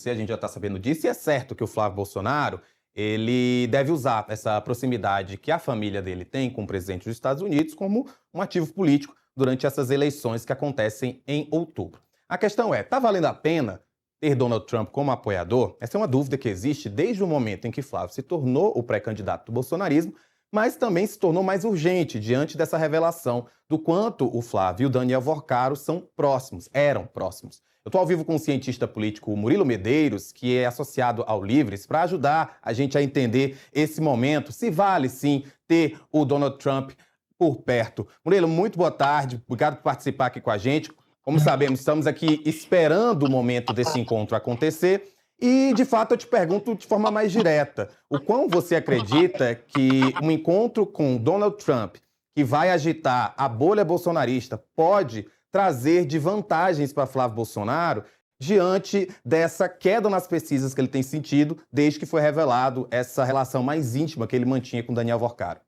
Se a gente já está sabendo disso, e é certo que o Flávio Bolsonaro ele deve usar essa proximidade que a família dele tem com o presidente dos Estados Unidos como um ativo político durante essas eleições que acontecem em outubro. A questão é, está valendo a pena ter Donald Trump como apoiador? Essa é uma dúvida que existe desde o momento em que Flávio se tornou o pré-candidato do bolsonarismo, mas também se tornou mais urgente diante dessa revelação do quanto o Flávio e o Daniel Vorcaro são próximos, eram próximos. Eu estou ao vivo com o cientista político Murilo Medeiros, que é associado ao Livres, para ajudar a gente a entender esse momento, se vale sim ter o Donald Trump por perto. Murilo, muito boa tarde, obrigado por participar aqui com a gente. Como sabemos, estamos aqui esperando o momento desse encontro acontecer. E, de fato, eu te pergunto de forma mais direta, o quão você acredita que um encontro com Donald Trump, que vai agitar a bolha bolsonarista, pode trazer de vantagens para Flávio Bolsonaro diante dessa queda nas pesquisas que ele tem sentido desde que foi revelado essa relação mais íntima que ele mantinha com Daniel Vorcaro?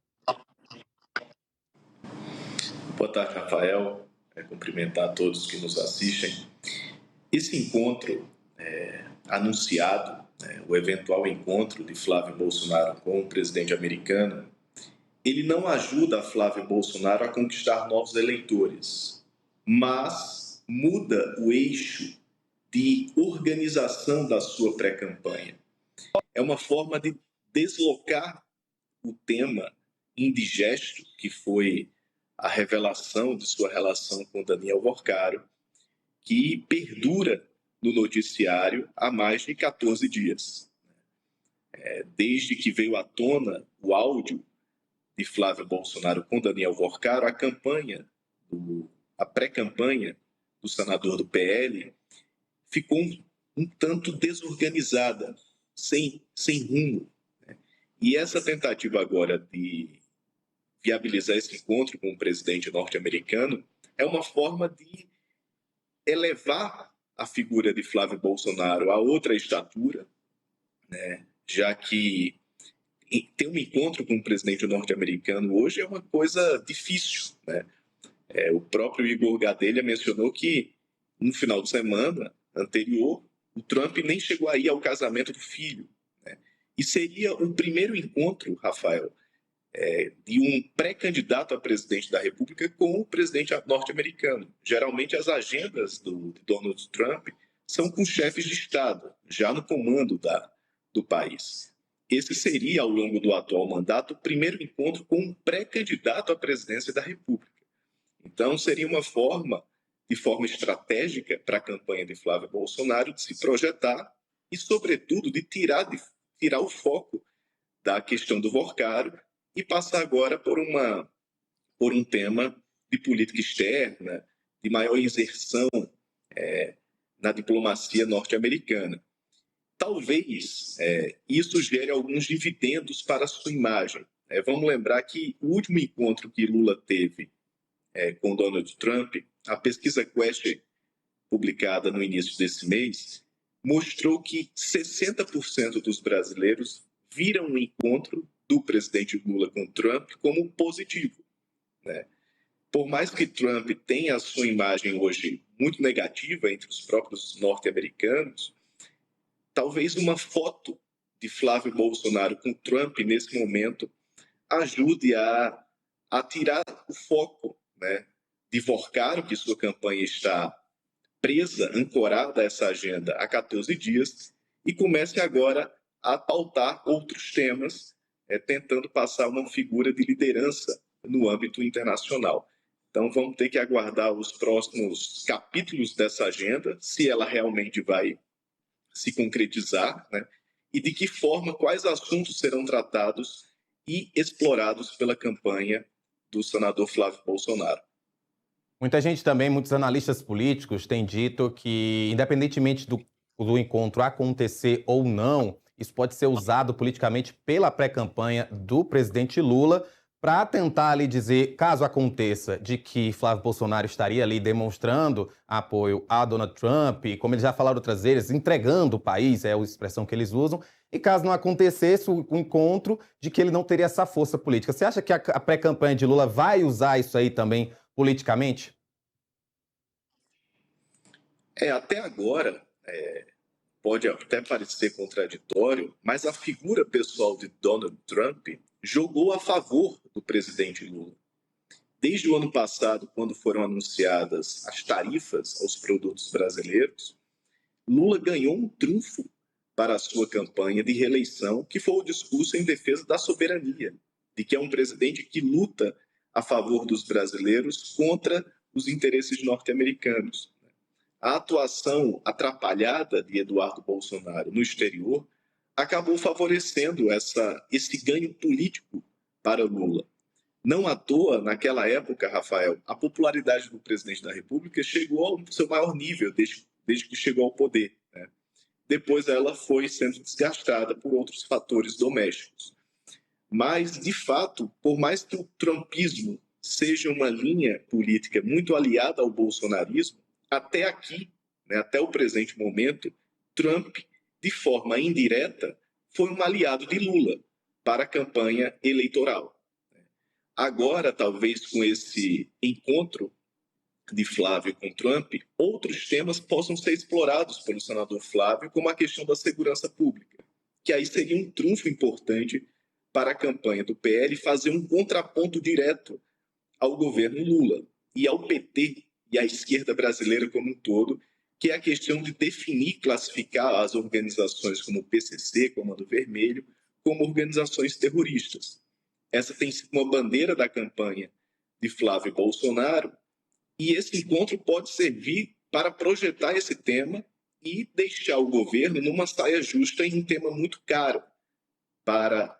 Boa tarde, Rafael. Cumprimentar a todos que nos assistem. Esse encontro anunciado, o eventual encontro de Flávio Bolsonaro com o presidente americano, ele não ajuda Flávio Bolsonaro a conquistar novos eleitores, mas muda o eixo de organização da sua pré-campanha. É uma forma de deslocar o tema indigesto, que foi a revelação de sua relação com Daniel Vorcaro, que perdura no noticiário há mais de 14 dias. Desde que veio à tona o áudio de Flávio Bolsonaro com Daniel Vorcaro, a pré-campanha do senador do PL ficou um tanto desorganizada, sem rumo. E essa tentativa agora de viabilizar esse encontro com o presidente norte-americano é uma forma de elevar a figura de Flávio Bolsonaro a outra estatura, já que ter um encontro com o presidente norte-americano hoje é uma coisa difícil. O próprio Igor Gadelha mencionou que no final de semana anterior, o Trump nem chegou a ir ao casamento do filho. E seria o primeiro encontro, Rafael, de um pré-candidato a presidente da República com o presidente norte-americano. Geralmente as agendas de Donald Trump são com chefes de Estado, já no comando do país. Esse seria, ao longo do atual mandato, o primeiro encontro com um pré-candidato à presidência da República. Então, seria uma forma, de forma estratégica, para a campanha de Flávio Bolsonaro, de se projetar e, sobretudo, de tirar o foco da questão do Vorcaro e passar agora por um tema de política externa, de maior inserção na diplomacia norte-americana. Talvez isso gere alguns dividendos para a sua imagem. Vamos lembrar que o último encontro que Lula teve com Donald Trump, a pesquisa Quest, publicada no início desse mês, mostrou que 60% dos brasileiros viram o encontro do presidente Lula com Trump como positivo. Por mais que Trump tenha a sua imagem hoje muito negativa entre os próprios norte-americanos, talvez uma foto de Flávio Bolsonaro com Trump nesse momento ajude a tirar o foco de Vorcaro, que sua campanha está presa, ancorada a essa agenda há 14 dias, e comece agora a pautar outros temas, tentando passar uma figura de liderança no âmbito internacional. Então vamos ter que aguardar os próximos capítulos dessa agenda, se ela realmente vai se concretizar, e de que forma, quais assuntos serão tratados e explorados pela campanha do senador Flávio Bolsonaro. Muita gente também, muitos analistas políticos têm dito que, independentemente do encontro acontecer ou não, isso pode ser usado politicamente pela pré-campanha do presidente Lula para tentar ali dizer, caso aconteça, de que Flávio Bolsonaro estaria ali demonstrando apoio a Donald Trump, como eles já falaram outras vezes, entregando o país, é a expressão que eles usam, e caso não acontecesse o encontro, de que ele não teria essa força política. Você acha que a pré-campanha de Lula vai usar isso aí também politicamente? Até agora, pode até parecer contraditório, mas a figura pessoal de Donald Trump jogou a favor do presidente Lula. Desde o ano passado, quando foram anunciadas as tarifas aos produtos brasileiros, Lula ganhou um trunfo para a sua campanha de reeleição, que foi o discurso em defesa da soberania, de que é um presidente que luta a favor dos brasileiros contra os interesses norte-americanos. A atuação atrapalhada de Eduardo Bolsonaro no exterior acabou favorecendo esse ganho político para Lula. Não à toa, naquela época, Rafael, a popularidade do presidente da República chegou ao seu maior nível desde que chegou ao poder, né? Depois ela foi sendo desgastada por outros fatores domésticos. Mas, de fato, por mais que o trumpismo seja uma linha política muito aliada ao bolsonarismo, até aqui, né, até o presente momento, Trump, de forma indireta, foi um aliado de Lula para a campanha eleitoral. Agora, talvez com esse encontro de Flávio com Trump, outros temas possam ser explorados pelo senador Flávio, como a questão da segurança pública, que aí seria um trunfo importante para a campanha do PL fazer um contraponto direto ao governo Lula e ao PT e à esquerda brasileira como um todo, que é a questão de definir, classificar as organizações como o PCC, Comando Vermelho, como organizações terroristas. Essa tem sido uma bandeira da campanha de Flávio Bolsonaro, e esse encontro pode servir para projetar esse tema e deixar o governo numa saia justa em um tema muito caro para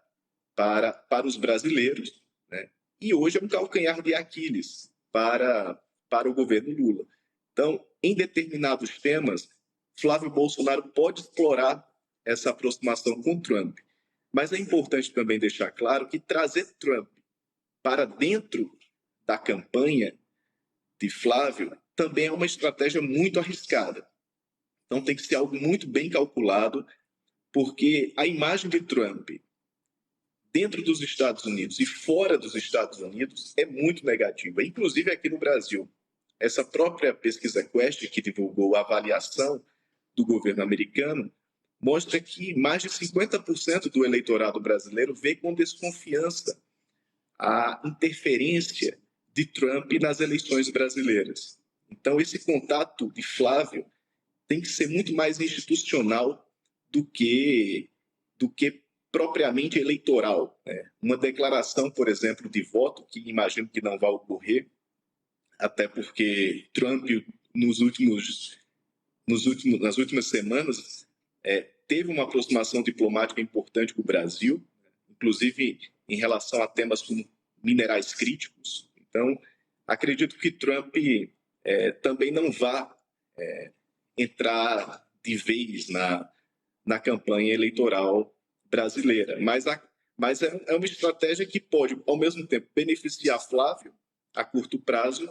os brasileiros, né? E hoje é um calcanhar de Aquiles para o governo Lula. Então, em determinados temas, Flávio Bolsonaro pode explorar essa aproximação com Trump. Mas é importante também deixar claro que trazer Trump para dentro da campanha de Flávio também é uma estratégia muito arriscada. Então tem que ser algo muito bem calculado, porque a imagem de Trump dentro dos Estados Unidos e fora dos Estados Unidos é muito negativa, inclusive aqui no Brasil. Essa própria pesquisa Quest, que divulgou a avaliação do governo americano, mostra que mais de 50% do eleitorado brasileiro vê com desconfiança a interferência de Trump nas eleições brasileiras. Então, esse contato de Flávio tem que ser muito mais institucional do que propriamente eleitoral, né? Uma declaração, por exemplo, de voto, que imagino que não vai ocorrer, até porque Trump, nas últimas semanas, teve uma aproximação diplomática importante com o Brasil, inclusive em relação a temas como minerais críticos. Então, acredito que Trump também não vá entrar de vez na campanha eleitoral brasileira. Mas é uma estratégia que pode, ao mesmo tempo, beneficiar Flávio a curto prazo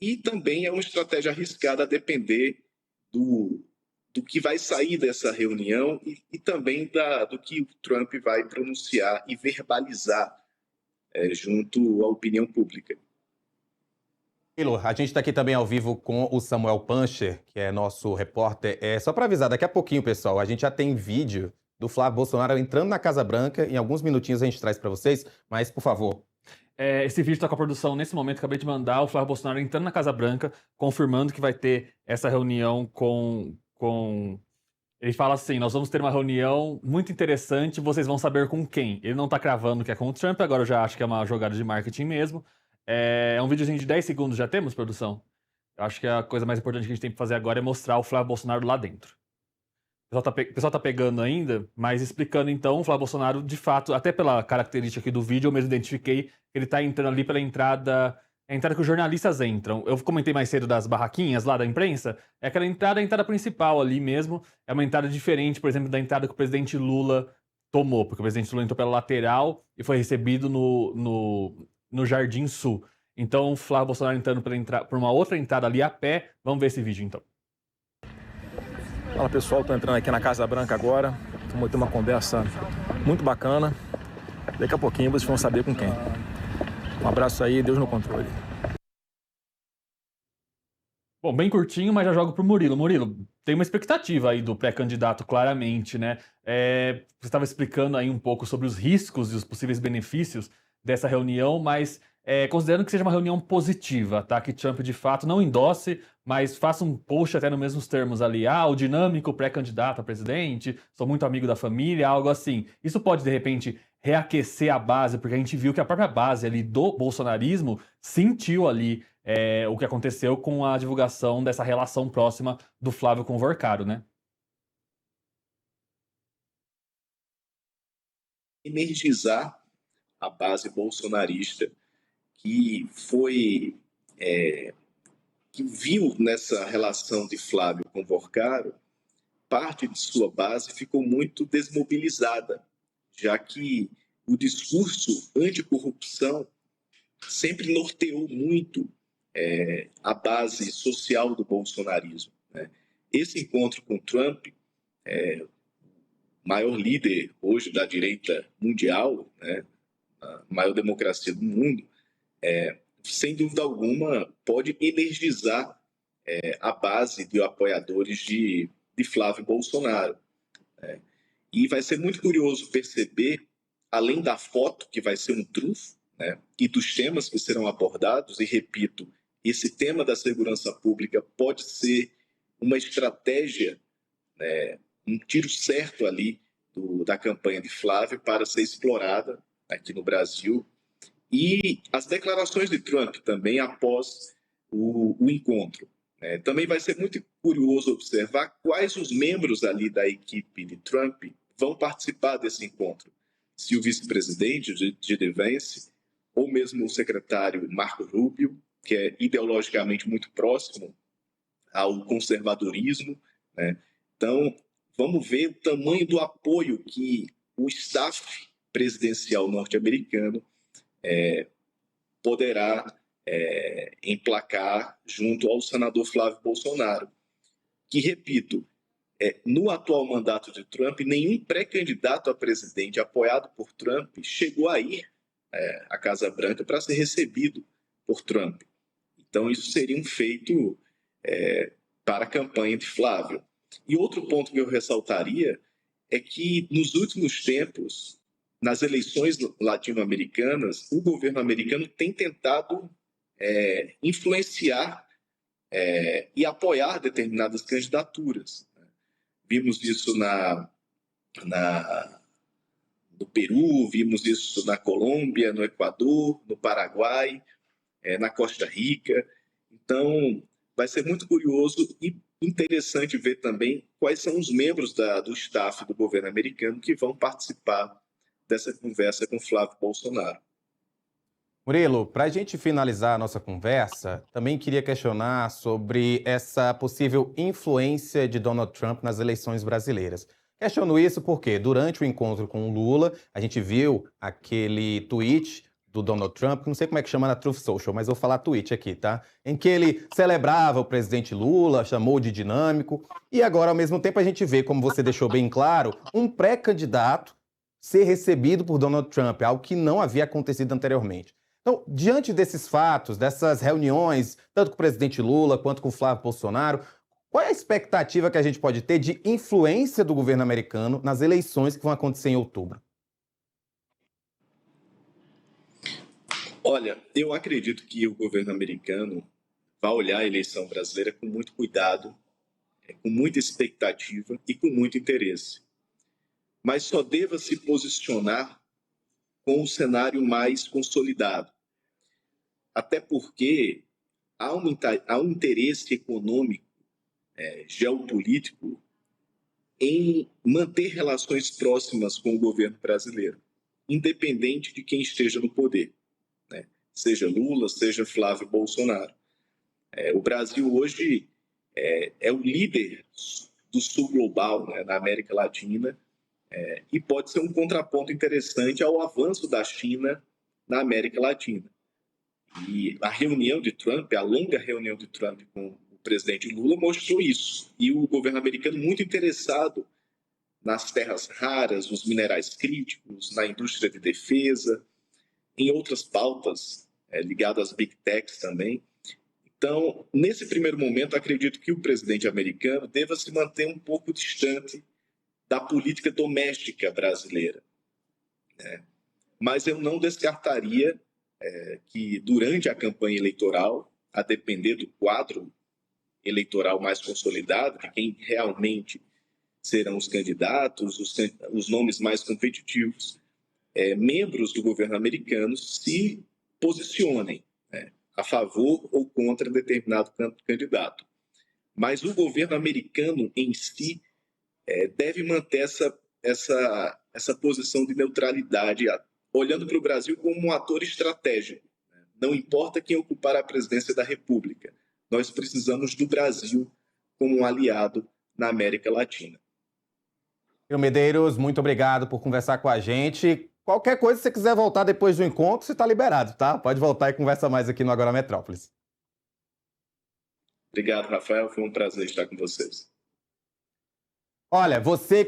e também é uma estratégia arriscada a depender do que vai sair dessa reunião e também do que o Trump vai pronunciar e verbalizar junto à opinião pública. A gente está aqui também ao vivo com o Samuel Pancher, que é nosso repórter. Só para avisar, daqui a pouquinho, pessoal, a gente já tem vídeo do Flávio Bolsonaro entrando na Casa Branca. Em alguns minutinhos a gente traz para vocês, mas, por favor. Esse vídeo está com a produção nesse momento, acabei de mandar o Flávio Bolsonaro entrando na Casa Branca, confirmando que vai ter essa reunião com... Ele fala assim, nós vamos ter uma reunião muito interessante, vocês vão saber com quem. Ele não tá cravando que é com o Trump, agora eu já acho que é uma jogada de marketing mesmo. É um videozinho de 10 segundos, já temos, produção? Eu acho que a coisa mais importante que a gente tem que fazer agora é mostrar o Flávio Bolsonaro lá dentro. O pessoal tá pegando ainda, mas explicando então, o Flávio Bolsonaro, de fato, até pela característica aqui do vídeo, eu mesmo identifiquei que ele tá entrando ali pela entrada... É a entrada que os jornalistas entram. Eu comentei mais cedo das barraquinhas lá da imprensa. É aquela entrada, a entrada principal ali mesmo. É uma entrada diferente, por exemplo, da entrada que o presidente Lula tomou. Porque o presidente Lula entrou pela lateral e foi recebido no Jardim Sul. Então, o Flávio Bolsonaro entrando por uma outra entrada ali a pé. Vamos ver esse vídeo, então. Fala, pessoal. Estou entrando aqui na Casa Branca agora. Vamos ter uma conversa muito bacana. Daqui a pouquinho vocês vão saber com quem. Um abraço aí, Deus no controle. Bom, bem curtinho, mas já jogo pro Murilo. Murilo, tem uma expectativa aí do pré-candidato, claramente, né? Você estava explicando aí um pouco sobre os riscos e os possíveis benefícios dessa reunião, mas considerando que seja uma reunião positiva, tá? Que Trump, de fato, não endosse, mas faça um post até nos mesmos termos ali. Ah, o dinâmico pré-candidato a presidente, sou muito amigo da família, algo assim. Isso pode, de repente, reaquecer a base, porque a gente viu que a própria base ali do bolsonarismo sentiu ali o que aconteceu com a divulgação dessa relação próxima do Flávio com o Vorcaro, né? Energizar a base bolsonarista que foi que viu nessa relação de Flávio com Vorcaro, parte de sua base ficou muito desmobilizada, já que o discurso anticorrupção sempre norteou muito a base social do bolsonarismo, né? Esse encontro com Trump, maior líder hoje da direita mundial, né, a maior democracia do mundo, sem dúvida alguma pode energizar a base de apoiadores de Flávio Bolsonaro. E vai ser muito curioso perceber, além da foto, que vai ser um trunfo, né, e dos temas que serão abordados, e repito, esse tema da segurança pública pode ser uma estratégia, um tiro certo ali da campanha de Flávio para ser explorada aqui no Brasil. E as declarações de Trump também após o encontro. Também vai ser muito curioso observar quais os membros ali da equipe de Trump vão participar desse encontro. Se o vice-presidente, J.D. Vance, ou mesmo o secretário Marco Rubio, que é ideologicamente muito próximo ao conservadorismo, né? Então, vamos ver o tamanho do apoio que o staff presidencial norte-americano poderá emplacar junto ao senador Flávio Bolsonaro, que, repito, no atual mandato de Trump, nenhum pré-candidato a presidente apoiado por Trump chegou a ir à Casa Branca para ser recebido por Trump. Então, isso seria um feito para a campanha de Flávio. E outro ponto que eu ressaltaria é que, nos últimos tempos, nas eleições latino-americanas, o governo americano tem tentado influenciar e apoiar determinadas candidaturas. Vimos isso no Peru, vimos isso na Colômbia, no Equador, no Paraguai, na Costa Rica. Então, vai ser muito curioso e interessante ver também quais são os membros do staff do governo americano que vão participar dessa conversa com Flávio Bolsonaro. Murilo, para a gente finalizar a nossa conversa, também queria questionar sobre essa possível influência de Donald Trump nas eleições brasileiras. Questiono isso porque, durante o encontro com o Lula, a gente viu aquele tweet do Donald Trump, não sei como é que chama na Truth Social, mas vou falar tweet aqui, tá? Em que ele celebrava o presidente Lula, chamou de dinâmico, e agora, ao mesmo tempo, a gente vê, como você deixou bem claro, um pré-candidato ser recebido por Donald Trump, algo que não havia acontecido anteriormente. Então, diante desses fatos, dessas reuniões, tanto com o presidente Lula quanto com o Flávio Bolsonaro, qual é a expectativa que a gente pode ter de influência do governo americano nas eleições que vão acontecer em outubro? Olha, eu acredito que o governo americano vai olhar a eleição brasileira com muito cuidado, com muita expectativa e com muito interesse. Mas só deva se posicionar com o cenário mais consolidado. Até porque há um interesse econômico, geopolítico, em manter relações próximas com o governo brasileiro, independente de quem esteja no poder, né? Seja Lula, seja Flávio Bolsonaro. O Brasil hoje é o líder do sul global, né, na América Latina, e pode ser um contraponto interessante ao avanço da China na América Latina. E a reunião de Trump, a longa reunião de Trump com o presidente Lula mostrou isso. E o governo americano muito interessado nas terras raras, nos minerais críticos, na indústria de defesa, em outras pautas ligadas às big techs também. Então, nesse primeiro momento, acredito que o presidente americano deva se manter um pouco distante da política doméstica brasileira, né? Mas eu não descartaria que durante a campanha eleitoral, a depender do quadro eleitoral mais consolidado, de quem realmente serão os candidatos, os nomes mais competitivos, membros do governo americano se posicionem, né, a favor ou contra determinado candidato. Mas o governo americano em si deve manter essa posição de neutralidade, olhando para o Brasil como um ator estratégico. Não importa quem ocupar a presidência da República, nós precisamos do Brasil como um aliado na América Latina. Medeiros, muito obrigado por conversar com a gente. Qualquer coisa, se você quiser voltar depois do encontro, você está liberado, tá? Pode voltar e conversa mais aqui no Agora Metrópolis. Obrigado, Rafael. Foi um prazer estar com vocês. Olha, você